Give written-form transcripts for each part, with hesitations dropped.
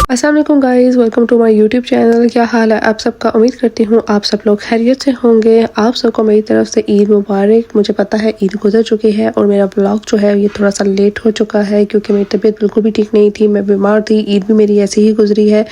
अस्सलाम वालेकुम guys, welcome to my YouTube channel. क्या हाल है आप सबका? उम्मीद करती हूँ आप सब लोग खैरियत से होंगे। आप सबको मेरी तरफ से ईद मुबारक। मुझे पता है ईद गुजर चुकी है और मेरा ब्लॉग जो है ये थोड़ा सा लेट हो चुका है क्योंकि मेरी तबीयत बिल्कुल भी ठीक नहीं थी, मैं बीमार थी। ईद भी मेरी ऐसे ही गुजरी है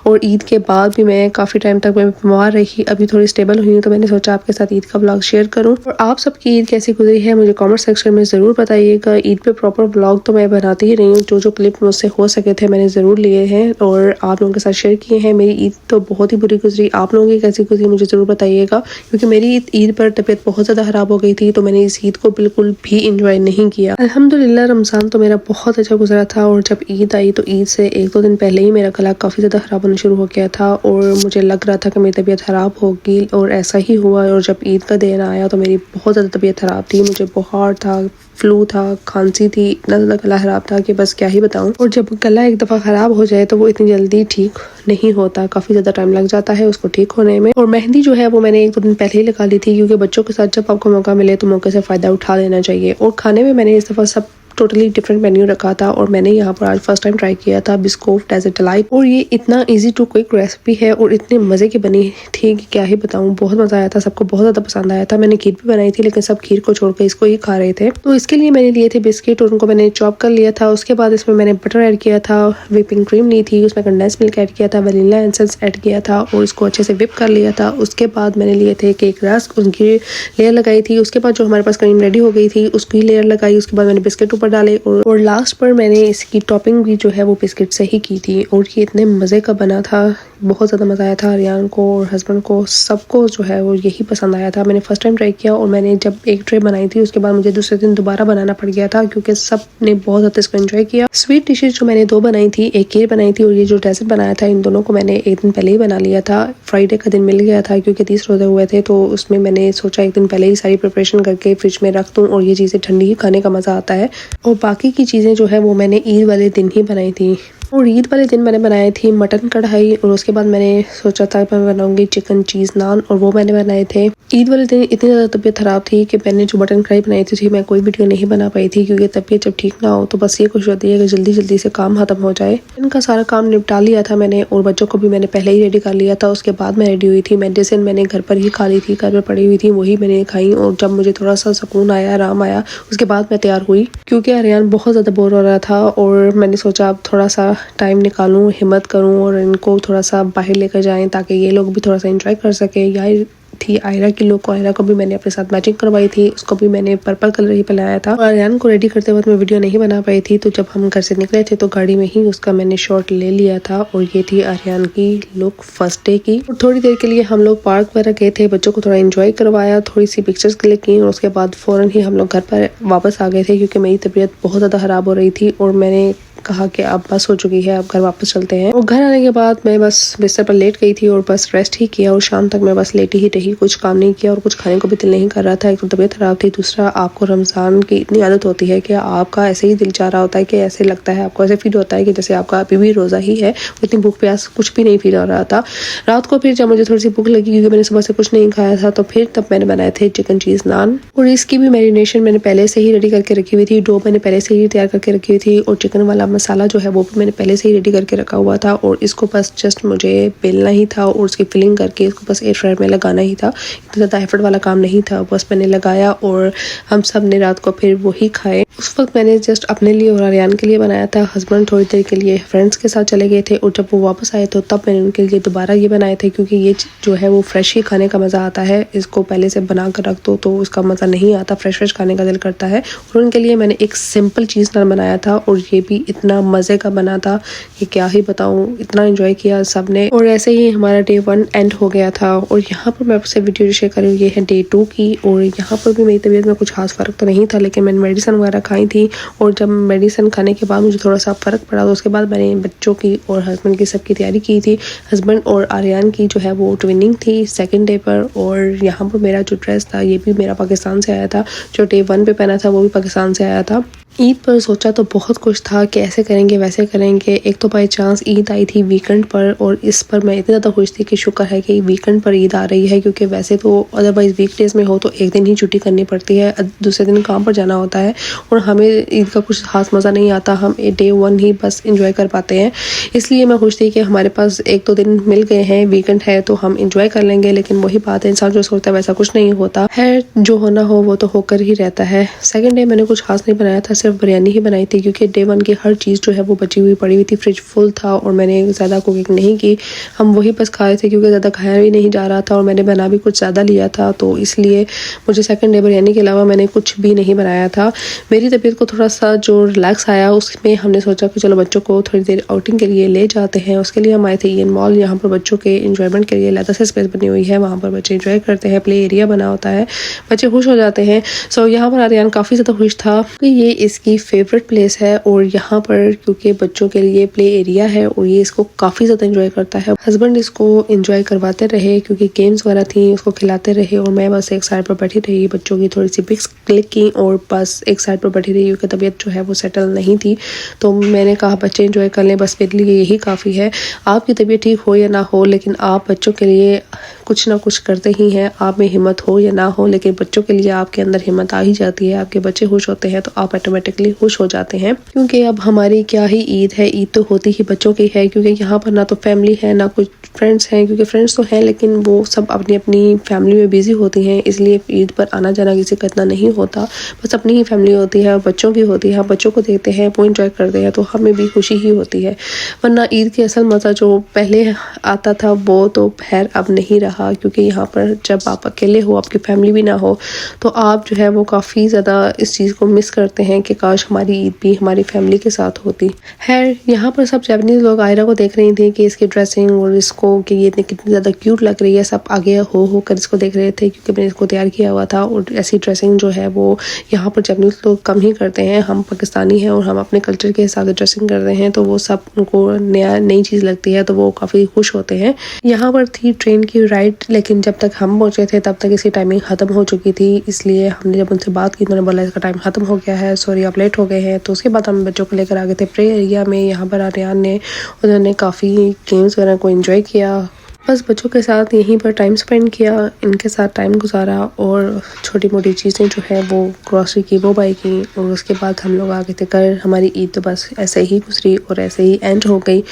और ईद के बाद भी मैं काफ़ी टाइम तक मैं बीमार रही। अभी थोड़ी स्टेबल हुई हूँ तो मैंने सोचा आपके साथ ईद का ब्लॉग शेयर करूँ। और आप सबकी ईद कैसी गुजरी है मुझे कॉमेंट सेक्शन में ज़रूर बताइएगा। ईद पे प्रॉपर ब्लॉग तो मैं बनाती ही नहीं हूँ, जो क्लिप मुझसे हो सके थे मैंने ज़रूर लिए हैं और आप लोगों के साथ शेयर किए हैं। मेरी ईद तो बहुत ही बुरी गुजरी, आप लोगों की कैसी गुजरी मुझे ज़रूर बताइएगा क्योंकि मेरी ईद पर तबीयत बहुत ज़्यादा ख़राब हो गई थी तो मैंने इस ईद को बिल्कुल भी इंजॉय नहीं किया। अल्हम्दुलिल्लाह रमज़ान तो मेरा बहुत अच्छा गुजरा था और जब ईद आई तो ईद से एक दो दिन पहले ही मेरा गला काफ़ी ज़्यादा ख़राब होना शुरू हो गया था और मुझे लग रहा था कि मेरी तबीयत ख़राब होगी और ऐसा ही हुआ। और जब ईद का दिन आया तो मेरी बहुत ज़्यादा तबीयत ख़राब थी, मुझे बुखार था, फ्लू था, खांसी थी, इतना ज़्यादा गला ख़राब था कि बस क्या ही बताऊं। और जब गला एक दफ़ा ख़राब हो जाए तो वो इतनी जल्दी ठीक नहीं होता, काफ़ी ज़्यादा टाइम लग जाता है उसको ठीक होने में। और मेहंदी जो है वो मैंने एक दो दिन पहले ही लगा ली थी क्योंकि बच्चों के साथ जब आपको मौका मिले तो मौके से फ़ायदा उठा लेना चाहिए। और खाने में मैंने इस दफ़ा सब टोटली डिफरेंट मेन्यू रखा था और मैंने यहाँ पर आज फर्स्ट टाइम ट्राई किया था बिस्कोफ डेजर्ट डिलाइट। और ये इतना इजी टू क्विक रेसिपी है और इतने मज़े की बनी थी कि क्या ही बताऊँ, बहुत मज़ा आया था, सबको बहुत ज़्यादा पसंद आया था। मैंने खीर भी बनाई थी लेकिन सब खीर को छोड़कर इसको ही खा रहे थे। तो इसके लिए मैंने लिए थे बिस्किट और उनको मैंने चॉप कर लिया था। उसके बाद इसमें मैंने बटर ऐड किया था, व्हिपिंग क्रीम ली थी, उसमें कंडेंस मिल्क ऐड किया था, वनीला एसेंस ऐड किया था और इसको अच्छे से व्हिप कर लिया था। उसके बाद मैंने लिए थे केक रस्क, उनकी लेयर लगाई थी। उसके बाद जो हमारे पास क्रीम रेडी हो गई थी उसकी लेयर लगाई। उसके बाद मैंने बिस्किट ऊपर डाले और लास्ट पर मैंने इसकी टॉपिंग भी जो है वो बिस्किट से ही की थी और ये इतने मज़े का बना था, बहुत ज़्यादा मज़ा आया था। आर्यन को और हस्बैंड को सबको जो है वो यही पसंद आया था। मैंने फर्स्ट टाइम ट्राई किया और मैंने जब एक ट्रे बनाई थी उसके बाद मुझे दूसरे दिन दोबारा बनाना पड़ गया था क्योंकि सब ने बहुत ज़्यादा इसको एंजॉय किया। स्वीट डिशेज जो मैंने दो बनाई थी, एक खीर बनाई थी और ये जो डेजर्ट बनाया था, इन दोनों को मैंने एक दिन पहले ही बना लिया था। फ्राइडे का दिन मिल गया था क्योंकि 30 रोजे हुए थे तो उसमें मैंने सोचा एक दिन पहले ही सारी प्रिपरेशन करके फ्रिज में रख दूँ और ये चीज़ें ठंडी ही खाने का मज़ा आता है। और बाकी की चीज़ें जो है वो मैंने ईद वाले दिन ही बनाई थी। और ईद वाले दिन मैंने बनाई थी मटन कढ़ाई और उसके बाद मैंने सोचा था मैं बनाऊंगी चिकन चीज़ नान और वो मैंने बनाए थे। ईद वाले दिन इतनी ज़्यादा तबीयत ख़राब थी कि मैंने जो मटन कढ़ाई बनाई थी मैं कोई वीडियो नहीं बना पाई थी क्योंकि तबीयत जब ठीक ना हो तो बस ये कोशिश होती है कि जल्दी जल्दी से काम ख़त्म हो जाए। इनका सारा काम निपटा लिया था मैंने और बच्चों को भी मैंने पहले ही रेडी कर लिया था। उसके बाद मैं रेडी हुई थी। मेडिसिन मैंने घर पर ही खा ली थी, घर पर पड़ी हुई थी, वही मैंने खाई और जब मुझे थोड़ा सा सुकून आया, आराम आया, उसके बाद मैं तैयार हुई क्योंकि आर्यन बहुत ज़्यादा बोर हो रहा था और मैंने सोचा अब थोड़ा सा टाइम निकालूं, हिम्मत करूं और इनको थोड़ा सा बाहर लेकर जाएं ताकि ये लोग भी थोड़ा सा एंजॉय कर सके। यार थी आयरा की लुक, आयरा को भी मैंने अपने साथ मैचिंग करवाई थी, उसको भी मैंने पर्पल कलर ही पहनाया था। और आर्यन को रेडी करते वक्त मैं वीडियो नहीं बना पाई थी तो जब हम घर से निकले थे तो गाड़ी में ही उसका मैंने शॉट ले लिया था और ये थी आर्यन की लुक फर्स्ट डे की। और थोड़ी देर के लिए हम लोग पार्क वगैरह गए थे, बच्चों को थोड़ा एंजॉय करवाया, थोड़ी सी पिक्चर्स क्लिक की और उसके बाद फौरन ही हम लोग घर पर वापस आ गए थे क्योंकि मेरी तबीयत बहुत ज़्यादा ख़राब हो रही थी और मैंने कहा कि अब बस हो चुकी है, अब घर वापस चलते हैं। और घर आने के बाद मैं बस बिस्तर पर लेट गई थी और बस रेस्ट ही किया और शाम तक मैं बस लेटी ही रही, कुछ काम नहीं किया और कुछ खाने को भी दिल नहीं कर रहा था। एक तो तबीयत खराब थी, दूसरा आपको रमज़ान की इतनी आदत होती है कि आपका ऐसे ही दिल चाह रहा होता है कि ऐसे लगता है, आपको ऐसे फील होता है कि जैसे आपका अभी भी रोज़ा ही है, इतनी भूख प्यास कुछ भी नहीं फील हो रहा था। रात को फिर जब मुझे थोड़ी सी भूख लगी क्योंकि मैंने सुबह से कुछ नहीं खाया था तो फिर तब मैंने बनाए थे चिकन चीज़ नान और इसकी भी मैरिनेशन मैंने पहले से ही रेडी करके रखी हुई थी। डो मैंने पहले से ही तैयार करके रखी हुई थी और चिकन वाला मसाला जो है वो मैंने पहले से ही रेडी करके रखा हुआ था और इसको बस जस्ट मुझे बेलना ही था और उसकी फिलिंग करके इसको बस एयर फ्रायर में लगाना ही था। इतना ज़्यादा एफर्ट वाला काम नहीं था, बस मैंने लगाया और हम सब ने रात को फिर वही खाए। उस वक्त मैंने जस्ट अपने लिए और आर्यन के लिए बनाया था। हस्बैंड थोड़ी देर के लिए फ्रेंड्स के साथ चले गए थे और जब वो वापस आए तो तब मैंने उनके लिए दोबारा ये बनाए थे क्योंकि ये जो है वो फ्रेश ही खाने का मज़ा आता है, इसको पहले से बना कर रख दो तो उसका मज़ा नहीं आता, फ्रेश खाने का दिल करता है। और उनके लिए मैंने एक सिंपल चीज़ नान बनाया था और ये भी इतना मज़े का बना था कि क्या ही बताऊं, इतना एंजॉय किया सब ने। और ऐसे ही हमारा डे 1 एंड हो गया था और यहाँ पर मैं आपसे वीडियो शेयर कर रही हूँ, ये है डे 2 की। और यहाँ पर भी मेरी तबीयत में कुछ खास फ़र्क तो नहीं था लेकिन मैंने मेडिसिन वगैरह खाई थी और जब मेडिसिन खाने के बाद मुझे थोड़ा सा फ़र्क पड़ा तो उसके बाद मैंने बच्चों की और हस्बैंड की सबकी तैयारी की थी। हस्बैंड और आर्यन की जो है वो ट्विनिंग थी सेकेंड डे पर और यहाँ पर मेरा जो ड्रेस था ये भी मेरा पाकिस्तान से आया था, जो डे 1 पे पहना था वो भी पाकिस्तान से आया था। ईद पर सोचा तो बहुत कुछ था कि ऐसे करेंगे वैसे करेंगे। एक तो बाई चांस ईद आई थी वीकेंड पर और इस पर मैं इतनी ज़्यादा खुश थी कि शुक्र है कि वीकेंड पर ईद आ रही है, क्योंकि वैसे तो अदरवाइज़ वीकडेज़ में हो तो एक दिन ही छुट्टी करनी पड़ती है, दूसरे दिन काम पर जाना होता है और हमें ईद का कुछ खास मज़ा नहीं आता। हम डे 1 ही बस इंजॉय कर पाते हैं। इसलिए मैं खुश थी कि हमारे पास 1-2 दिन मिल गए हैं, वीकेंड है तो हम इंजॉय कर लेंगे। लेकिन वही बात है, इंसान जो सोचता है वैसा कुछ नहीं होता है, जो होना हो वो तो होकर ही रहता है। सेकेंड डे मैंने कुछ खास नहीं बनाया था, सिर्फ बिरयानी ही बनाई थी, क्योंकि डे 1 की हर चीज़ जो है वो बची हुई पड़ी हुई थी, फ्रिज फुल था और मैंने ज़्यादा कुकिंग नहीं की। हम वही बस खाए थे क्योंकि ज़्यादा खाया भी नहीं जा रहा था और मैंने बना भी कुछ ज़्यादा लिया था, तो इसलिए मुझे सेकंड डे बिरयानी के अलावा मैंने कुछ भी नहीं बनाया था। मेरी तबीयत को थोड़ा सा जो रिलैक्स आया उसमें हमने सोचा कि चलो बच्चों को थोड़ी देर आउटिंग के लिए ले जाते हैं। उसके लिए हम आए थे ईएन मॉल। यहाँ पर बच्चों के इंजॉयमेंट के लिए अलग से स्पेस बनी हुई है, वहाँ पर बच्चे इंजॉय करते हैं, प्ले एरिया बना होता है, बच्चे खुश हो जाते हैं। सो यहाँ पर आर्यन काफ़ी ज़्यादा खुश था कि ये इसकी फेवरेट प्लेस है और यहाँ पर क्योंकि बच्चों के लिए प्ले एरिया है और ये इसको काफ़ी ज़्यादा इंजॉय करता है। हस्बैंड इसको इंजॉय करवाते रहे क्योंकि गेम्स वगैरह थी, उसको खिलाते रहे और मैं बस एक साइड पर बैठी रही, बच्चों की थोड़ी सी पिक्स क्लिक की और बस एक साइड पर बैठी रही क्योंकि तबीयत जो है वो सेटल नहीं थी। तो मैंने कहा बच्चे इंजॉय कर लें, बस मेरे लिए यही काफ़ी है। आपकी तबीयत ठीक हो या ना हो, लेकिन आप बच्चों के लिए कुछ ना कुछ करते ही हैं। आप में हिम्मत हो या ना हो, लेकिन बच्चों के लिए आपके अंदर हिम्मत आ ही जाती है। आपके बच्चे खुश होते हैं तो आप ऑटोमेटिकली खुश हो जाते हैं, क्योंकि अब हमारी क्या ही ईद है, ईद तो होती ही बच्चों की है। क्योंकि यहाँ पर ना तो फैमिली है ना कुछ फ्रेंड्स हैं, क्योंकि फ्रेंड्स तो हैं लेकिन वो सब अपनी अपनी फैमिली में बिजी होती हैं, इसलिए ईद पर आना जाना किसी का इतना नहीं होता। बस अपनी ही फैमिली होती है, बच्चों की होती है, बच्चों को देखते हैं, वो इंजॉय करते हैं तो हमें भी खुशी ही होती है। वरना ईद की असल मज़ा जो पहले आता था वो तो खैर अब नहीं रहा, क्योंकि यहाँ पर जब आप अकेले हो, आपकी फैमिली भी ना हो, तो आप जो है वो काफ़ी ज़्यादा इस चीज़ को मिस करते हैं कि काश हमारी ईद भी हमारी फैमिली के साथ होती। खैर यहाँ पर सब जापानीज़ लोग आयरा को देख रही थी कि इसकी ड्रेसिंग और इसको कि ये कितनी ज़्यादा क्यूट लग रही है। सब आगे हो कर इसको देख रहे थे क्योंकि मैंने इसको तैयार किया हुआ था और ऐसी ड्रेसिंग जो है वो यहाँ पर जापानीज़ लोग कम ही करते हैं। हम पाकिस्तानी हैं और हम अपने कल्चर के हिसाब से ड्रेसिंग करते हैं, तो वो सब उनको नई चीज़ लगती है तो वो काफ़ी खुश होते हैं। यहाँ पर थी ट्रेन की राइड, लेकिन जब तक हम पहुँचे थे तब तक इसकी टाइमिंग ख़त्म हो चुकी थी, इसलिए हमने जब उनसे बात की तो उन्होंने बोला इसका टाइम ख़त्म हो गया है, सॉरी आप लेट हो गए हैं। तो उसके बाद हम बच्चों को लेकर आ गए थे प्ले एरिया में। यहाँ पर आर्यन ने उन्होंने काफ़ी गेम्स वगैरह को एंजॉय किया, बस बच्चों के साथ यहीं पर टाइम स्पेंड किया, इनके साथ टाइम गुजारा और छोटी मोटी चीज़ें जो है वो ग्रॉसरी की वो बाई की और उसके बाद हम लोग आ गए थे घर। हमारी ईद तो बस ऐसे ही गुजरी और ऐसे ही एंड हो गई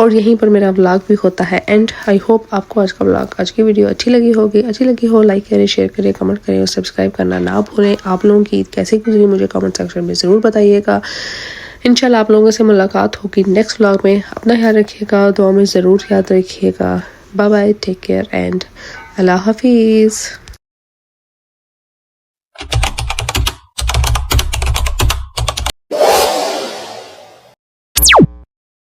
और यहीं पर मेरा व्लॉग भी होता है एंड। आई होप आपको आज का व्लॉग, आज की वीडियो अच्छी लगी होगी। अच्छी लगी हो लाइक करें, शेयर करें, कमेंट करें और सब्सक्राइब करना ना भूलें। आप लोगों की ईद कैसी गुजरी मुझे कमेंट सेक्शन में ज़रूर बताइएगा। इंशाल्लाह आप लोगों से मुलाकात होगी नेक्स्ट व्लॉग में। अपना ख्याल रखिएगा, दुआ में ज़रूर याद रखिएगा। Bye bye, take care and Allah Hafiz.